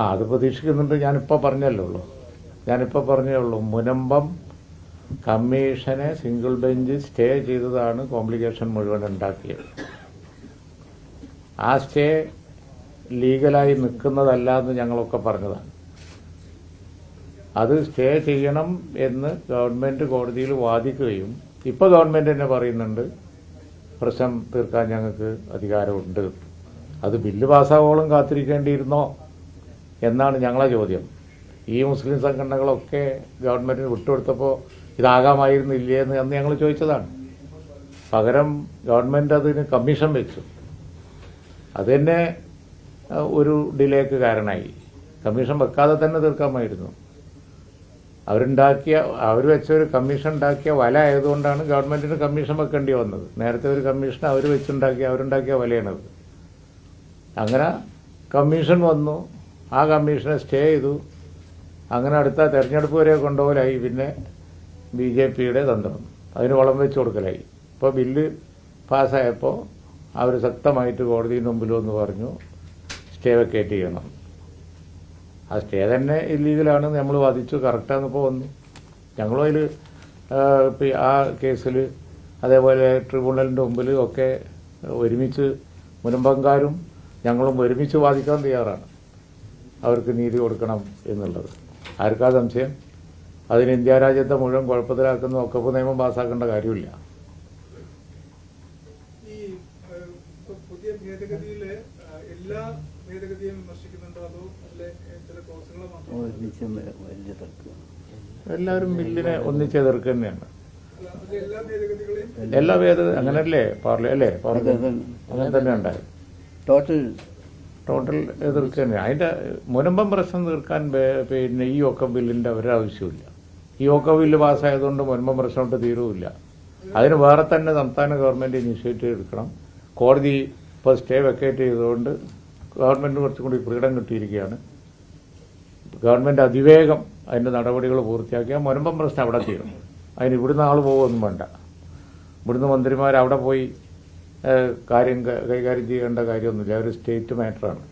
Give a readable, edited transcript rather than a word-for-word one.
അത് പ്രതീക്ഷിക്കുന്നുണ്ട്. ഞാനിപ്പോൾ പറഞ്ഞേ ഉള്ളൂ. മുനമ്പം കമ്മീഷനെ സിംഗിൾ ബെഞ്ച് സ്റ്റേ ചെയ്തതാണ് കോംപ്ലിക്കേഷൻ മുഴുവൻ ഉണ്ടാക്കിയത്. ആ സ്റ്റേ ലീഗലായി നിൽക്കുന്നതല്ല എന്ന് ഞങ്ങളൊക്കെ പറഞ്ഞതാണ്. അത് സ്റ്റേ ചെയ്യണം എന്ന് ഗവൺമെന്റ് കോടതിയിൽ വാദിക്കുകയും ഇപ്പോൾ ഗവൺമെന്റ് തന്നെ പറയുന്നുണ്ട് പ്രശ്നം തീർക്കാൻ ഞങ്ങൾക്ക് അധികാരമുണ്ട്. അത് ബില്ല് പാസ്സാവോളം കാത്തിരിക്കേണ്ടിയിരുന്നോ എന്നാണ് ഞങ്ങളെ ചോദ്യം. ഈ മുസ്ലിം സംഘടനകളൊക്കെ ഗവൺമെന്റിന് വിട്ടുകൊടുത്തപ്പോൾ ഇതാകാമായിരുന്നില്ലേ എന്ന് അന്ന് ഞങ്ങൾ ചോദിച്ചതാണ്. പകരം ഗവൺമെന്റ് അതിന് കമ്മീഷൻ വെച്ചു. അത് തന്നെ ഒരു ഡിലേക്ക് കാരണമായി. കമ്മീഷൻ വെക്കാതെ തന്നെ തീർക്കാമായിരുന്നു. അവർ വെച്ച ഒരു കമ്മീഷൻ ഉണ്ടാക്കിയ വല ആയതുകൊണ്ടാണ് ഗവൺമെന്റിന് കമ്മീഷൻ വെക്കേണ്ടി വന്നത്. നേരത്തെ ഒരു കമ്മീഷൻ അവരുണ്ടാക്കിയ വലയാണത്. അങ്ങനെ കമ്മീഷൻ വന്നു, ആ കമ്മീഷനെ സ്റ്റേ ചെയ്തു. അങ്ങനെ അടുത്ത തെരഞ്ഞെടുപ്പ് വരെ കൊണ്ടുപോകലായി. പിന്നെ BJPയുടെ തന്ത്രം അതിന് വളം വെച്ച് കൊടുക്കലായി. ഇപ്പോൾ ബില്ല് പാസ്സായപ്പോൾ അവർ ശക്തമായിട്ട് കോടതിയുടെ മുമ്പിൽ വന്ന് പറഞ്ഞു സ്റ്റേ വെക്കേറ്റ് ചെയ്യണം. ആ സ്റ്റേ തന്നെ ഇല്ലീഗലാണെന്ന് നമ്മൾ വാദിച്ചു. കറക്റ്റാന്നിപ്പോൾ വന്നു. ഞങ്ങളും അതിൽ ആ കേസിൽ അതേപോലെ ട്രിബ്യൂണലിൻ്റെ മുമ്പിൽ ഒക്കെ ഒരുമിച്ച് മുനമ്പംകാരും ഞങ്ങളും ഒരുമിച്ച് വാദിക്കാൻ തയ്യാറാണ്. അവർക്ക് നീതി കൊടുക്കണം എന്നുള്ളത്. ആർക്കാ സംശയം? അതിന് ഇന്ത്യ രാജ്യത്തെ മുഴുവൻ കുഴപ്പത്തിലാക്കുന്ന വഖഫ് നിയമം പാസ്സാക്കേണ്ട കാര്യമില്ല. ഈ പുതിയ ഭേദഗതിയിലെ എല്ലാ ഭേദഗതിയും വിമർശിക്കുന്നുണ്ടോ അതോ ചില ക്ലോസുകളെ മാത്രം? എല്ലാവരും ബില്ലിനെ ഒന്നിച്ച് എതിർക്കുക തന്നെയാണ്. എല്ലാ ഭേദഗതികളെയും എല്ലാ അങ്ങനല്ലേ അങ്ങനെ തന്നെ ഉണ്ടായത്. ടോട്ടൽ എതിർക്കുക തന്നെ. അതിന്റെ മുനമ്പം പ്രശ്നം തീർക്കാൻ പിന്നെ ഈ ഒക്ക ബില്ലിന്റെ ഒരാവശ്യമില്ല. ഈ ഒക്ക ബില്ല് പാസ്സായതുകൊണ്ട് മുനമ്പം പ്രശ്നം കൊണ്ട് തീരുമില്ല. അതിന് വേറെ തന്നെ സംസ്ഥാന ഗവൺമെന്റ് ഇനിഷ്യേറ്റീവ് എടുക്കണം. കോടതി ഇപ്പോൾ സ്റ്റേ വെക്കേറ്റ് ചെയ്തുകൊണ്ട് ഗവൺമെന്റിന് കുറച്ചും കൂടി ഫ്രീഡം കിട്ടിയിരിക്കുകയാണ്. ഗവൺമെന്റ് അതിവേഗം അതിന്റെ നടപടികൾ പൂർത്തിയാക്കിയാൽ മുനമ്പം പ്രശ്നം അവിടെ തീരും. അതിന് ഇവിടുന്ന് ആൾ പോകുമൊന്നും വേണ്ട. ഇവിടുന്ന് മന്ത്രിമാർ അവിടെ പോയി കാര്യം കൈകാര്യം ചെയ്യേണ്ട കാര്യമൊന്നുമില്ല. ഒരു സ്റ്റേറ്റ് മാറ്ററാണ്.